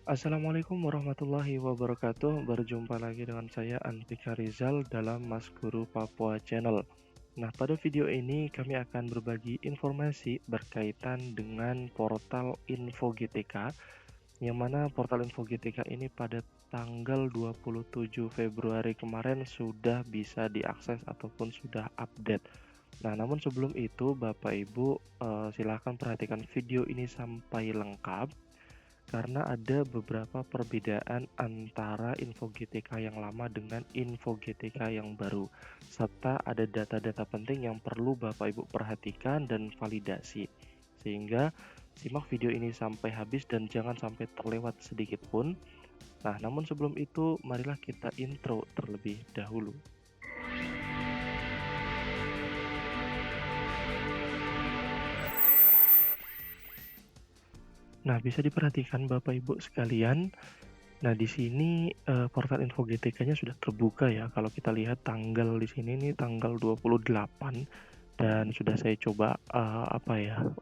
Assalamualaikum warahmatullahi wabarakatuh. Berjumpa lagi dengan saya Anfika Rizal dalam Mas Guru Papua Channel. Nah, pada video ini kami akan berbagi informasi berkaitan dengan portal Info GTK, yang mana portal Info GTK ini pada tanggal 27 Februari kemarin sudah bisa diakses ataupun sudah update. Nah, namun sebelum itu Bapak Ibu silakan perhatikan video ini sampai lengkap karena ada beberapa perbedaan antara info GTK yang lama dengan info GTK yang baru, serta ada data-data penting yang perlu Bapak Ibu perhatikan dan validasi. Sehingga simak video ini sampai habis dan jangan sampai terlewat sedikit pun. Nah, namun sebelum itu marilah kita intro terlebih dahulu. Nah, bisa diperhatikan Bapak Ibu sekalian. Nah, di sini portal info GTK-nya sudah terbuka ya. Kalau kita lihat tanggal di sini nih tanggal 28 dan sudah saya coba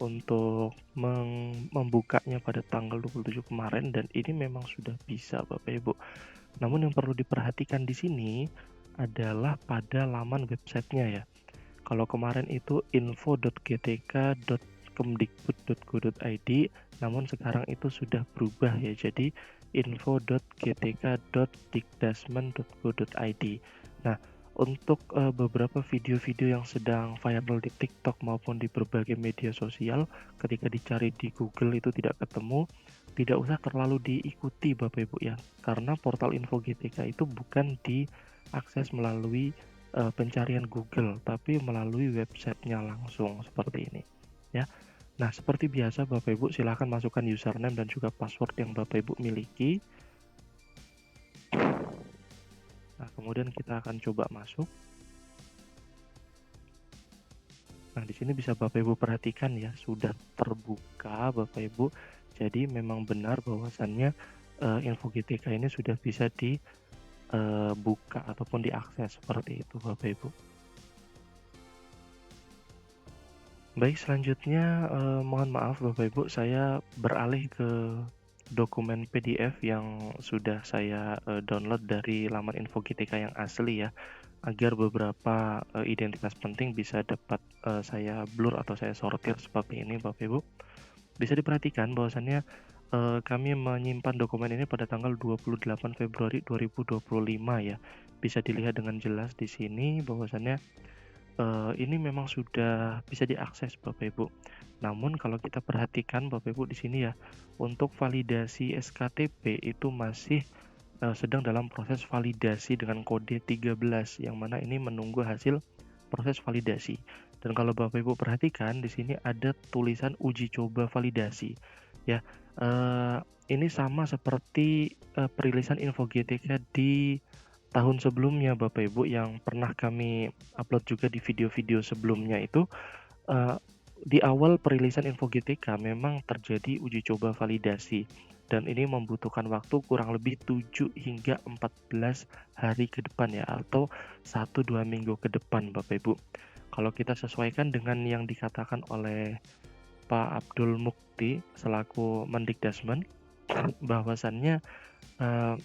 untuk membukanya pada tanggal 27 kemarin dan ini memang sudah bisa Bapak Ibu. Namun yang perlu diperhatikan di sini adalah pada laman websitenya ya. Kalau kemarin itu info.gtk.kemdikbud.go.id, namun sekarang itu sudah berubah ya, jadi info.gtk.dikdasmen.go.id. Nah, untuk beberapa video-video yang sedang viral di TikTok maupun di berbagai media sosial, ketika dicari di Google itu tidak ketemu, tidak usah terlalu diikuti Bapak Ibu ya, karena portal info GTK itu bukan diakses melalui pencarian Google, tapi melalui websitenya langsung seperti ini ya. Nah, seperti biasa Bapak Ibu silahkan masukkan username dan juga password yang Bapak Ibu miliki. Nah, kemudian kita akan coba masuk. Nah, di sini bisa Bapak Ibu perhatikan ya, sudah terbuka Bapak Ibu. Jadi memang benar bahwasannya info GTK ini sudah bisa dibuka ataupun diakses seperti itu Bapak Ibu. Baik, selanjutnya mohon maaf Bapak Ibu, saya beralih ke dokumen PDF yang sudah saya download dari laman info GTK yang asli ya, agar beberapa identitas penting bisa dapat saya blur atau saya sortir seperti ini Bapak Ibu. Bisa diperhatikan bahwasannya kami menyimpan dokumen ini pada tanggal 28 Februari 2025 ya. Bisa dilihat dengan jelas di sini bahwasannya ini memang sudah bisa diakses Bapak Ibu. Namun kalau kita perhatikan Bapak Ibu di sini ya, untuk validasi SKTP itu masih sedang dalam proses validasi dengan kode 13 yang mana ini menunggu hasil proses validasi. Dan kalau Bapak Ibu perhatikan di sini ada tulisan uji coba validasi ya. Ini sama seperti perilisan info GTK di tahun sebelumnya Bapak Ibu yang pernah kami upload juga di video-video sebelumnya itu, eee, di awal perilisan info GTK memang terjadi uji coba validasi dan ini membutuhkan waktu kurang lebih 7 hingga 14 hari ke depan ya atau 1-2 minggu ke depan Bapak Ibu. Kalau kita sesuaikan dengan yang dikatakan oleh Pak Abdul Mukti selaku Mendikdasmen bahwasannya Eee,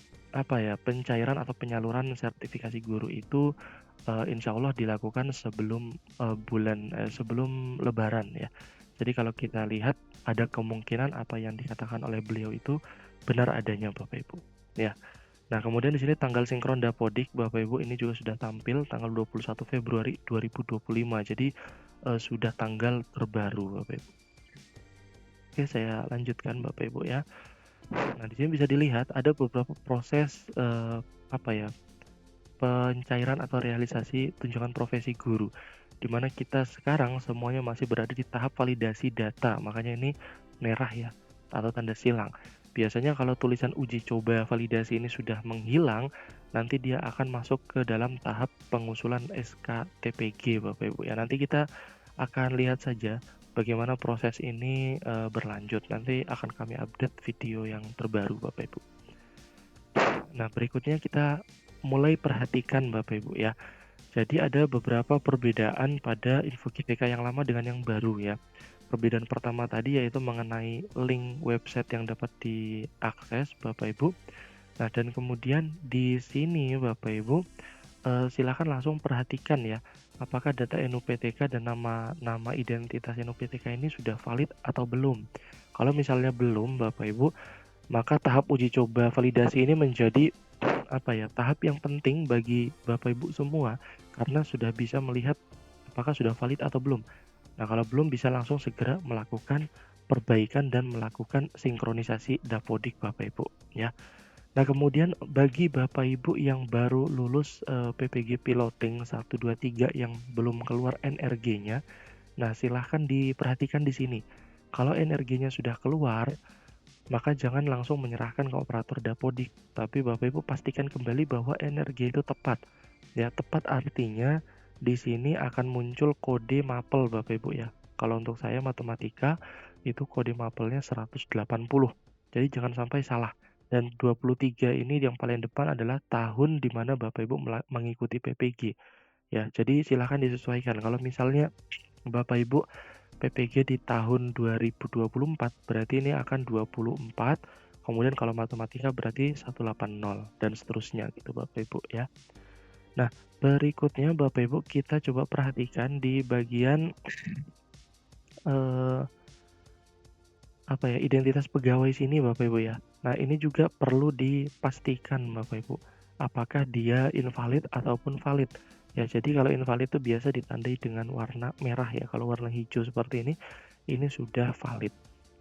pencairan atau penyaluran sertifikasi guru itu, insya Allah dilakukan sebelum lebaran ya. Jadi kalau kita lihat ada kemungkinan apa yang dikatakan oleh beliau itu benar adanya Bapak Ibu, ya. Nah kemudian di sini tanggal sinkron Dapodik Bapak Ibu ini juga sudah tampil tanggal 21 Februari 2025 jadi, sudah tanggal terbaru Bapak Ibu. Oke saya lanjutkan Bapak Ibu ya. Nah, di sini bisa dilihat ada beberapa proses, pencairan atau realisasi tunjangan profesi guru, di mana kita sekarang semuanya masih berada di tahap validasi data, makanya ini merah ya, atau tanda silang. Biasanya kalau tulisan uji coba validasi ini sudah menghilang, nanti dia akan masuk ke dalam tahap pengusulan SKTPG Bapak Ibu ya. Nanti kita akan lihat saja bagaimana proses ini berlanjut. Nanti akan kami update video yang terbaru Bapak Ibu. Nah, berikutnya kita mulai perhatikan Bapak Ibu ya. Jadi ada beberapa perbedaan pada info GTK yang lama dengan yang baru ya. Perbedaan pertama tadi yaitu mengenai link website yang dapat diakses Bapak Ibu. Nah, dan kemudian di sini Bapak Ibu, silakan langsung perhatikan ya, apakah data NUPTK dan nama identitas NUPTK ini sudah valid atau belum. Kalau misalnya belum Bapak Ibu, maka tahap uji coba validasi ini menjadi tahap yang penting bagi Bapak Ibu semua, karena sudah bisa melihat apakah sudah valid atau belum. Nah, kalau belum bisa langsung segera melakukan perbaikan dan melakukan sinkronisasi Dapodik Bapak Ibu ya. Nah, kemudian bagi Bapak Ibu yang baru lulus PPG Piloting 1 2 3 yang belum keluar NRG-nya, nah silahkan diperhatikan di sini. Kalau NRG-nya sudah keluar, maka jangan langsung menyerahkan ke operator Dapodik, tapi Bapak Ibu pastikan kembali bahwa NRG itu tepat. Ya, tepat artinya di sini akan muncul kode mapel Bapak Ibu ya. Kalau untuk saya matematika itu kode mapelnya 180. Jadi jangan sampai salah. Dan 23 ini yang paling depan adalah tahun di mana Bapak Ibu mengikuti PPG. Ya, jadi silahkan disesuaikan. Kalau misalnya Bapak Ibu PPG di tahun 2024 berarti ini akan 24, kemudian kalau matematika berarti 180 dan seterusnya gitu Bapak Ibu ya. Nah, berikutnya Bapak Ibu kita coba perhatikan di bagian identitas pegawai sini Bapak Ibu ya. Nah, ini juga perlu dipastikan Bapak Ibu, apakah dia invalid ataupun valid. Ya, jadi kalau invalid itu biasa ditandai dengan warna merah ya. Kalau warna hijau seperti ini sudah valid.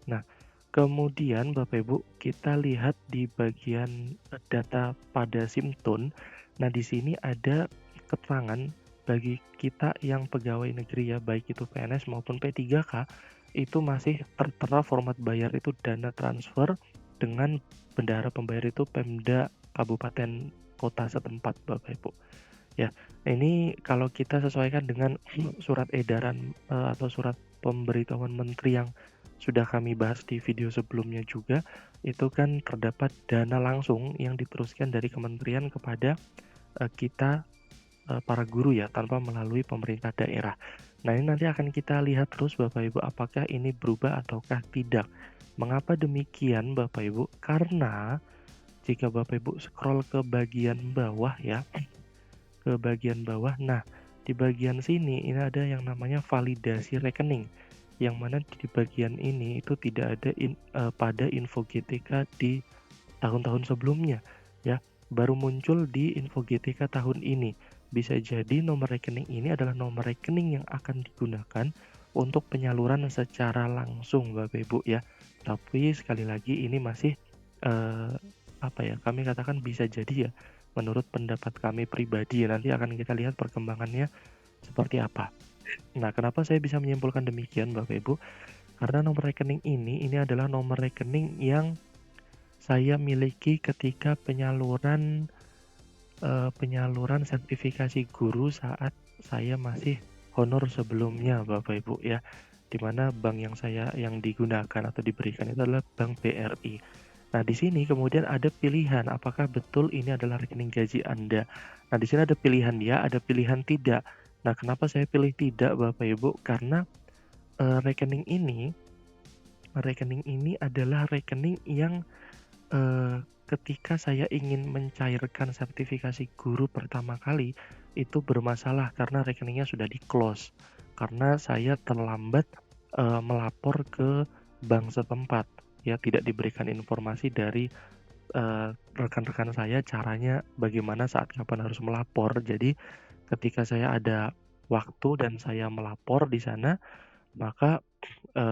Nah, kemudian Bapak Ibu, kita lihat di bagian data pada SIMTUN. Nah, di sini ada keterangan bagi kita yang pegawai negeri ya, baik itu PNS maupun P3K, itu masih tertera format bayar itu dana transfer dengan bendahara pembayar itu Pemda Kabupaten Kota setempat Bapak Ibu. Ya, ini kalau kita sesuaikan dengan surat edaran atau surat pemberitahuan menteri yang sudah kami bahas di video sebelumnya juga, itu kan terdapat dana langsung yang diteruskan dari kementerian kepada kita para guru ya, tanpa melalui pemerintah daerah. Nah, ini nanti akan kita lihat terus Bapak Ibu apakah ini berubah ataukah tidak. Mengapa demikian Bapak Ibu? Karena jika Bapak Ibu scroll ke bagian bawah ya, ke bagian bawah. Nah, di bagian sini ini ada yang namanya validasi rekening, yang mana di bagian ini itu tidak ada pada info GTK di tahun-tahun sebelumnya ya, baru muncul di info GTK tahun ini. Bisa jadi nomor rekening ini adalah nomor rekening yang akan digunakan untuk penyaluran secara langsung Bapak Ibu ya. Tapi sekali lagi ini masih kami katakan bisa jadi ya, menurut pendapat kami pribadi ya, nanti akan kita lihat perkembangannya seperti apa. Nah, kenapa saya bisa menyimpulkan demikian Bapak Ibu? Karena nomor rekening ini adalah nomor rekening yang saya miliki ketika penyaluran sertifikasi guru saat saya masih honor sebelumnya Bapak Ibu ya. Di mana bank yang digunakan atau diberikan itu adalah Bank BRI. Nah, di sini kemudian ada pilihan apakah betul ini adalah rekening gaji Anda. Nah, di sini ada pilihan ya, ada pilihan tidak. Nah, kenapa saya pilih tidak Bapak Ibu? Karena rekening ini adalah rekening yang ketika saya ingin mencairkan sertifikasi guru pertama kali itu bermasalah karena rekeningnya sudah di-close. Karena saya terlambat melapor ke bank setempat. Ya, tidak diberikan informasi dari rekan-rekan saya caranya bagaimana saat kapan harus melapor. Jadi ketika saya ada waktu dan saya melapor di sana, maka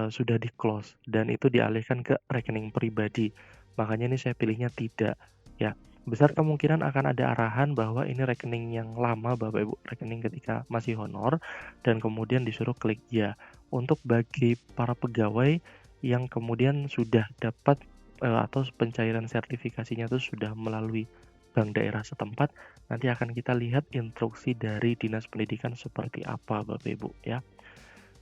sudah di-close dan itu dialihkan ke rekening pribadi. Makanya ini saya pilihnya tidak ya. Besar kemungkinan akan ada arahan bahwa ini rekening yang lama Bapak Ibu, rekening ketika masih honor, dan kemudian disuruh klik ya. Untuk bagi para pegawai yang kemudian sudah dapat atau pencairan sertifikasinya itu sudah melalui bank daerah setempat, nanti akan kita lihat instruksi dari Dinas Pendidikan seperti apa Bapak Ibu ya.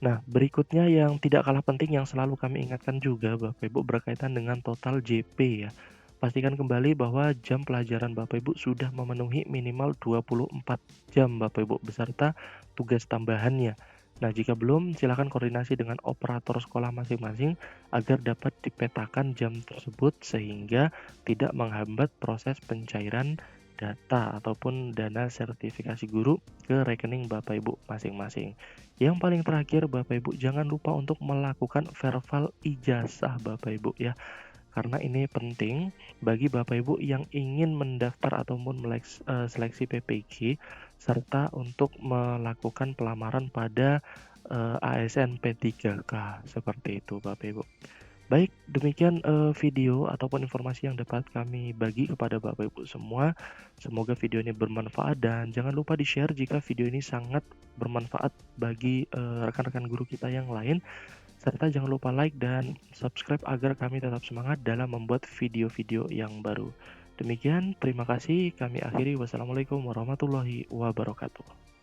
Nah, berikutnya yang tidak kalah penting yang selalu kami ingatkan juga Bapak Ibu berkaitan dengan total JP ya. Pastikan kembali bahwa jam pelajaran Bapak Ibu sudah memenuhi minimal 24 jam Bapak Ibu beserta tugas tambahannya. Nah, jika belum, silakan koordinasi dengan operator sekolah masing-masing agar dapat dipetakan jam tersebut sehingga tidak menghambat proses pencairan data ataupun dana sertifikasi guru ke rekening Bapak Ibu masing-masing. Yang paling terakhir, Bapak Ibu jangan lupa untuk melakukan verbal ijazah Bapak Ibu ya. Karena ini penting bagi Bapak Ibu yang ingin mendaftar ataupun seleksi PPG serta untuk melakukan pelamaran pada, ASN P3K, seperti itu Bapak Ibu. Baik, demikian, video ataupun informasi yang dapat kami bagi kepada Bapak Ibu semua. Semoga video ini bermanfaat dan jangan lupa di-share jika video ini sangat bermanfaat bagi, rekan-rekan guru kita yang lain. Serta jangan lupa like dan subscribe agar kami tetap semangat dalam membuat video-video yang baru. Demikian, terima kasih. Kami akhiri. Wassalamualaikum warahmatullahi wabarakatuh.